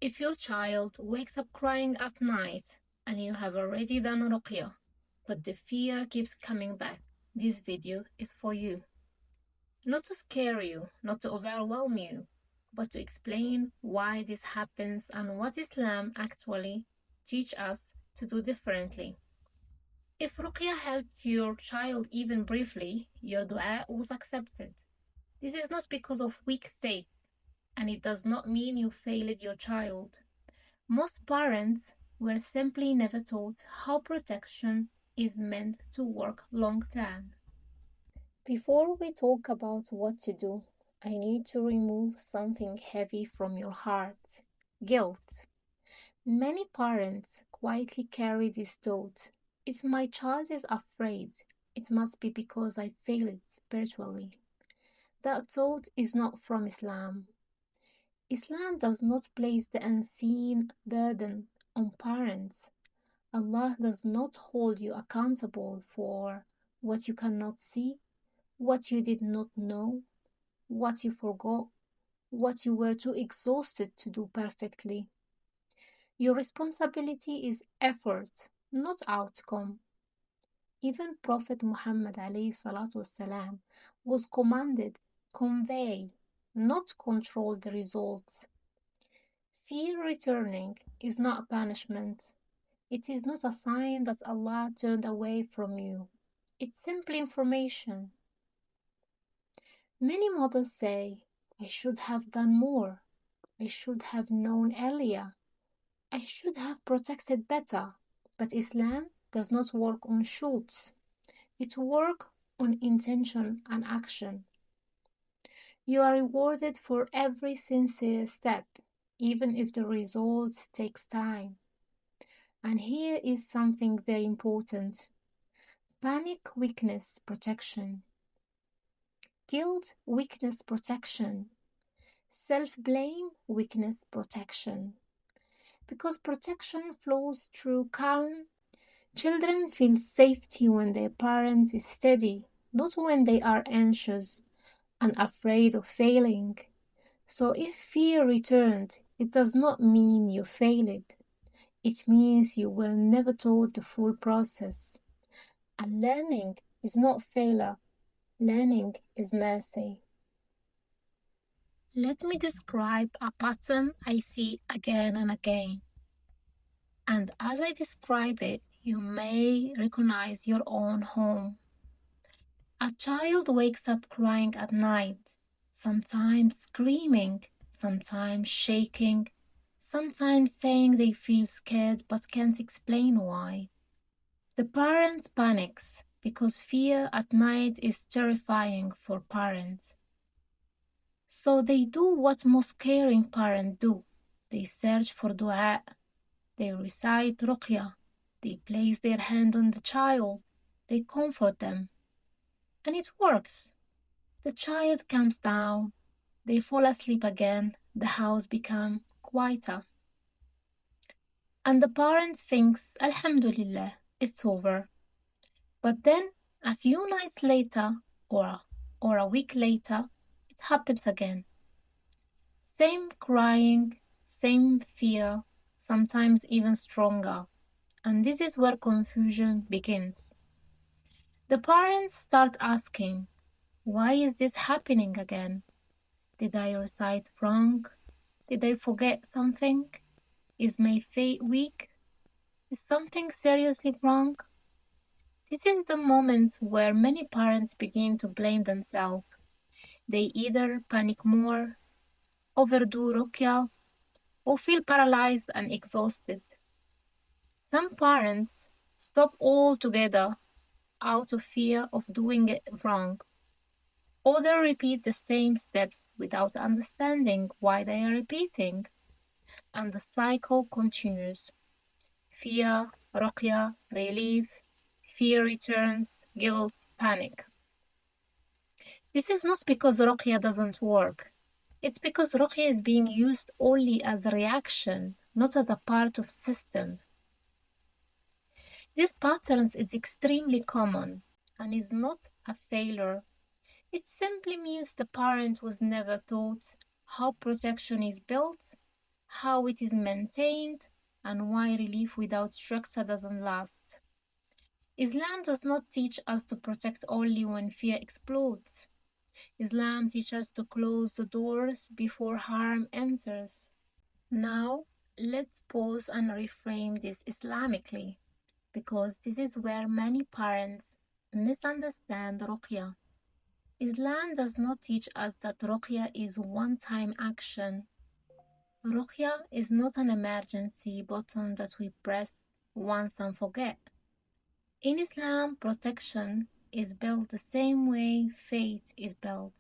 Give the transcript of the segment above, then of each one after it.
If your child wakes up crying at night and you have already done Ruqyah, but the fear keeps coming back, this video is for you. Not to scare you, not to overwhelm you, but to explain why this happens and what Islam actually teaches us to do differently. If Ruqyah helped your child even briefly, your dua was accepted. This is not because of weak faith, and it does not mean you failed your child. Most parents were simply never taught how protection is meant to work long term. Before we talk about what to do, I need to remove something heavy from your heart: guilt. Many parents quietly carry this thought: if my child is afraid, it must be because I failed spiritually. That thought is not from Islam. Islam does not place the unseen burden on parents. Allah does not hold you accountable for what you cannot see, what you did not know, what you forgot, what you were too exhausted to do perfectly. Your responsibility is effort, not outcome. Even Prophet Muhammad والسلام, was commanded, convey, not control the results. Fear returning is not punishment. It is not a sign that Allah turned away from you. It's simply information. Many mothers say, I should have done more. I should have known earlier. I should have protected better. But Islam does not work on shoulds. It works on intention and action. You are rewarded for every sincere step, even if the result takes time. And here is something very important: panic, weakness, protection; guilt, weakness, protection; self-blame, weakness, protection. Because protection flows through calm. Children feel safety when their parent is steady, not when they are anxious and afraid of failing. So if fear returned, it does not mean you failed. It means you were never taught the full process. And learning is not failure. Learning is mercy. Let me describe a pattern I see again and again. And as I describe it, you may recognize your own home. A child wakes up crying at night, sometimes screaming, sometimes shaking, sometimes saying they feel scared but can't explain why. The parent panics because fear at night is terrifying for parents. So they do what most caring parents do. They search for dua. They recite Ruqyah. They place their hand on the child. They comfort them. And it works. The child calms down. They fall asleep again. The house becomes quieter. And the parent thinks, Alhamdulillah, it's over. But then, a few nights later, or a week later, it happens again. Same crying, same fear, sometimes even stronger. And this is where confusion begins. The parents start asking, why is this happening again? Did I recite wrong? Did I forget something? Is my faith weak? Is something seriously wrong? This is the moment where many parents begin to blame themselves. They either panic more, overdo Ruqyah, or feel paralyzed and exhausted. Some parents stop altogether out of fear of doing it wrong. Others repeat the same steps without understanding why they are repeating. And the cycle continues. Fear, Ruqyah, relief, fear returns, guilt, panic. This is not because Ruqyah doesn't work. It's because Ruqyah is being used only as a reaction, not as a part of system. This pattern is extremely common and is not a failure. It simply means the parent was never taught how protection is built, how it is maintained, and why relief without structure doesn't last. Islam does not teach us to protect only when fear explodes. Islam teaches us to close the doors before harm enters. Now, let's pause and reframe this Islamically, because this is where many parents misunderstand Ruqyah. Islam does not teach us that Ruqyah is one-time action. Ruqyah is not an emergency button that we press once and forget. In Islam, protection is built the same way faith is built.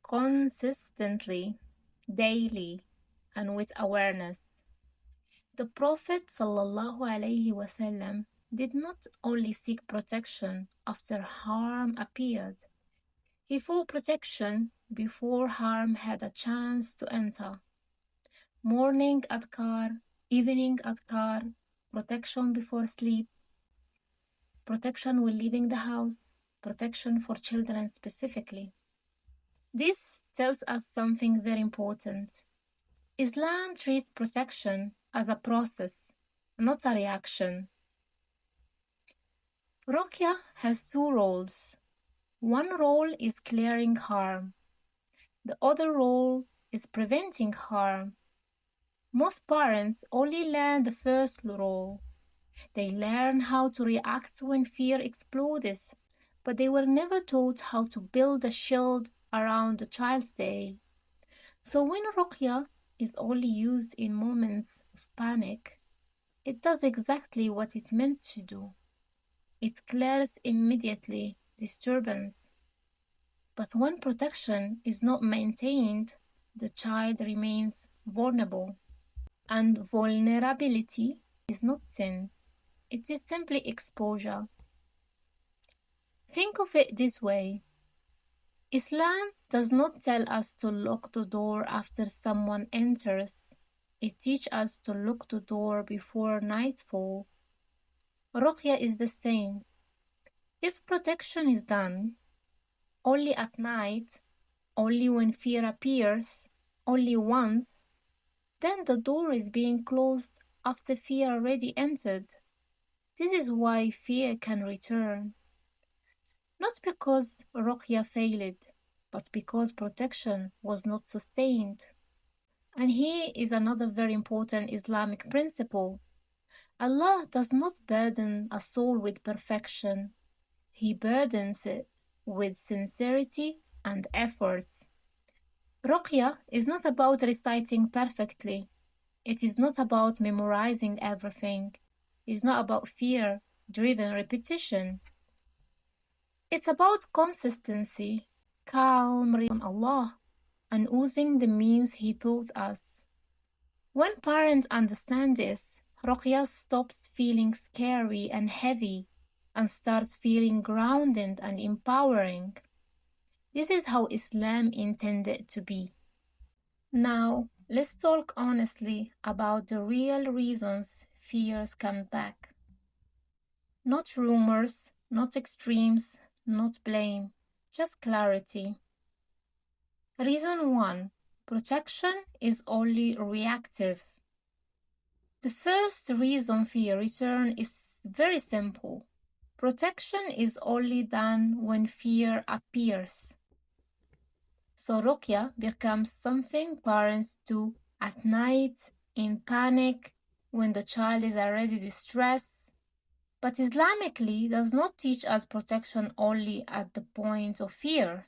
Consistently, daily, and with awareness. The Prophet ﷺ did not only seek protection after harm appeared. He sought protection before harm had a chance to enter. Morning adhkar, evening adhkar, protection before sleep, protection when leaving the house, protection for children specifically. This tells us something very important. Islam treats protection as a process, not a reaction. Ruqyah has two roles. One role is clearing harm. The other role is preventing harm. Most parents only learn the first role. They learn how to react when fear explodes, but they were never taught how to build a shield around the child's day. So when Ruqyah is only used in moments of panic, it does exactly what it's meant to do. It clears immediately disturbance. But when protection is not maintained, the child remains vulnerable. And vulnerability is not sin. It is simply exposure. Think of it this way. Islam does not tell us to lock the door after someone enters. It teaches us to lock the door before nightfall. Ruqyah is the same. If protection is done only at night, only when fear appears, only once, then the door is being closed after fear already entered. This is why fear can return. Not because Ruqyah failed, but because protection was not sustained. And here is another very important Islamic principle. Allah does not burden a soul with perfection. He burdens it with sincerity and efforts. Ruqyah is not about reciting perfectly. It is not about memorizing everything. It is not about fear-driven repetition. It's about consistency, calm, on Allah, and using the means He taught us. When parents understand this, Ruqyah stops feeling scary and heavy and starts feeling grounded and empowering. This is how Islam intended to be. Now, let's talk honestly about the real reasons fears come back. Not rumors, not extremes, not blame, just clarity. Reason 1. Protection is only reactive. The first reason fear returns is very simple. Protection is only done when fear appears. So Ruqyah becomes something parents do at night, in panic, when the child is already distressed. But Islamically does not teach us protection only at the point of fear.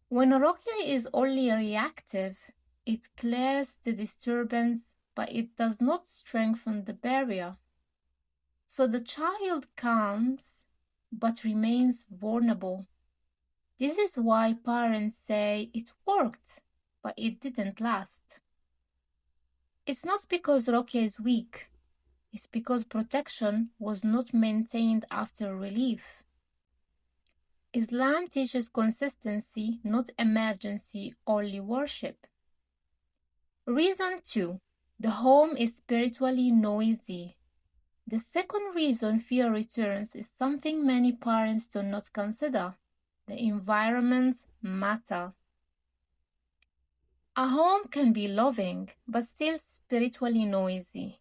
When Ruqyah is only reactive, it clears the disturbance, but it does not strengthen the barrier. So the child calms, but remains vulnerable. This is why parents say it worked, but it didn't last. It's not because Ruqyah is weak. It's because protection was not maintained after relief. Islam teaches consistency, not emergency, only worship. Reason 2. The home is spiritually noisy. The second reason fear returns is something many parents do not consider. The environment matter. A home can be loving, but still spiritually noisy.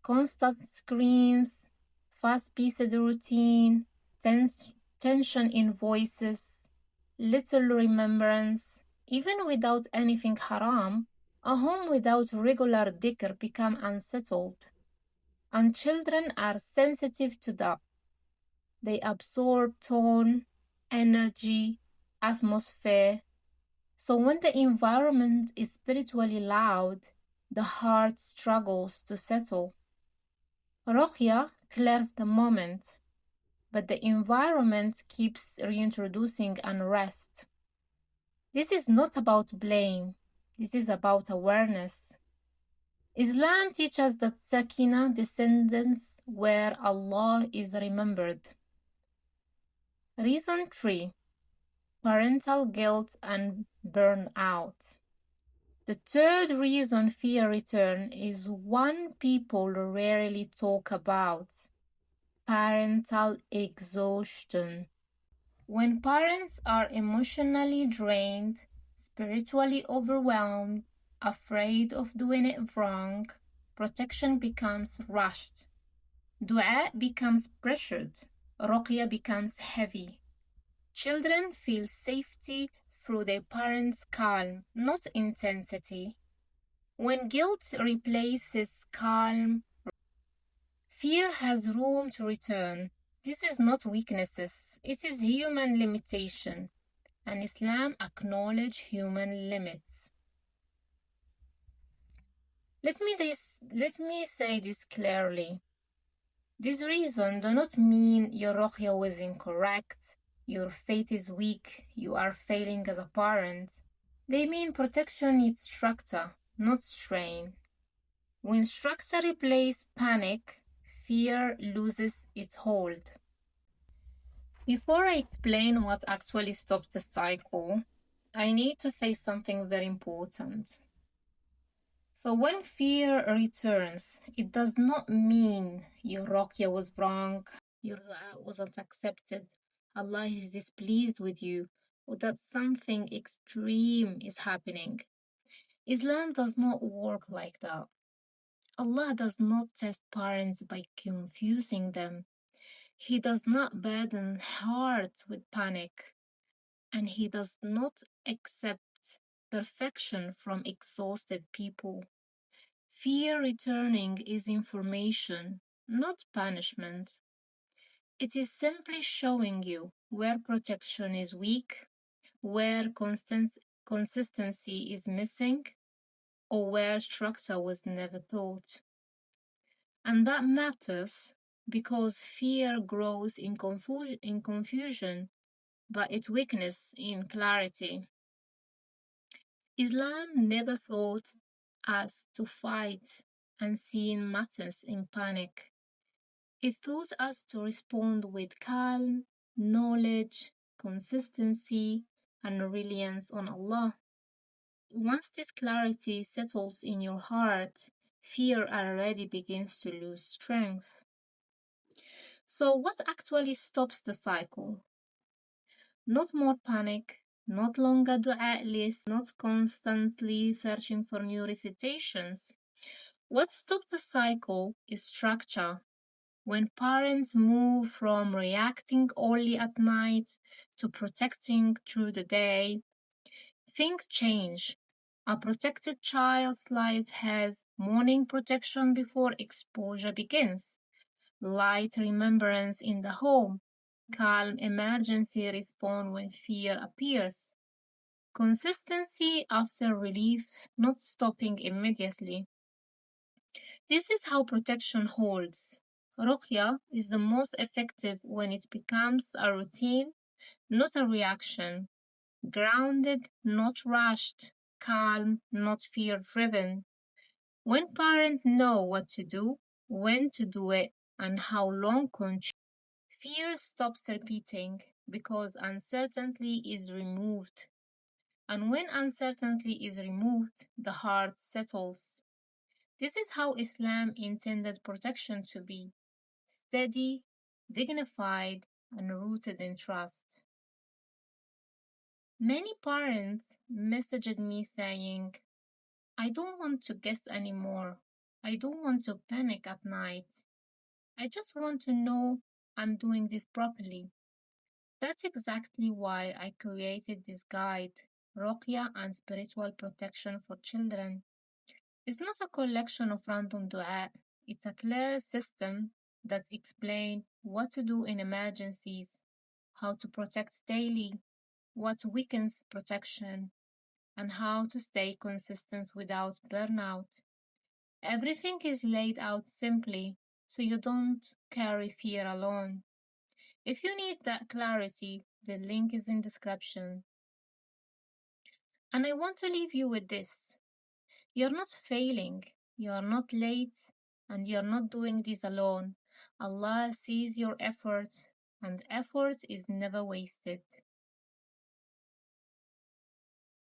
Constant screens, fast-paced routine, tension in voices, little remembrance. Even without anything haram, a home without regular dhikr become unsettled, and children are sensitive to that. They absorb tone, energy, atmosphere. So when the environment is spiritually loud, the heart struggles to settle. Ruqyah clears the moment, but the environment keeps reintroducing unrest. This is not about blame, this is about awareness. Islam teaches that sakīnah descends where Allah is remembered. Reason 3: parental guilt and burnout. The third reason fear returns is one people rarely talk about: parental exhaustion. When parents are emotionally drained, spiritually overwhelmed, afraid of doing it wrong, protection becomes rushed. Dua becomes pressured. Ruqyah becomes heavy. Children feel safety through their parents' calm, not intensity. When guilt replaces calm, fear has room to return. This is not weaknesses, it is human limitation, and Islam acknowledges human limits. Let me say this clearly. This reason do not mean your ruqyah was incorrect, your faith is weak, you are failing as a parent. They mean protection needs structure, not strain. When structure replaces panic, fear loses its hold. Before I explain what actually stops the cycle, I need to say something very important. So when fear returns, it does not mean your ruqyah was wrong, your dua wasn't accepted, Allah is displeased with you, or that something extreme is happening. Islam does not work like that. Allah does not test parents by confusing them. He does not burden hearts with panic, and He does not accept perfection from exhausted people. Fear returning is information, not punishment. It is simply showing you where protection is weak, where consistency is missing, or where structure was never taught. And that matters because fear grows in confusion, but its weakness in clarity. Islam never taught us to fight unseen matters in panic. It taught us to respond with calm, knowledge, consistency, and reliance on Allah. Once this clarity settles in your heart, fear already begins to lose strength. So, what actually stops the cycle? Not more panic, not longer dua lists, not constantly searching for new recitations. What stops the cycle is structure. When parents move from reacting only at night to protecting through the day, things change. A protected child's life has morning protection before exposure begins, light remembrance in the home, calm emergency response when fear appears, consistency after relief, not stopping immediately. This is how protection holds. Ruqyah is the most effective when it becomes a routine, not a reaction. Grounded, not rushed. Calm, not fear-driven. When parents know what to do, when to do it, and how long continue, fear stops repeating because uncertainty is removed. And when uncertainty is removed, the heart settles. This is how Islam intended protection to be: steady, dignified, and rooted in trust. Many parents messaged me saying, I don't want to guess anymore. I don't want to panic at night. I just want to know I'm doing this properly. That's exactly why I created this guide, Ruqyah and Spiritual Protection for Children. It's not a collection of random dua. It's a clear system that explains what to do in emergencies, how to protect daily, what weakens protection, and how to stay consistent without burnout. Everything is laid out simply so you don't carry fear alone. If you need that clarity, the link is in description. And I want to leave you with this. You're not failing, you're not late, and you're not doing this alone. Allah sees your efforts, and effort is never wasted.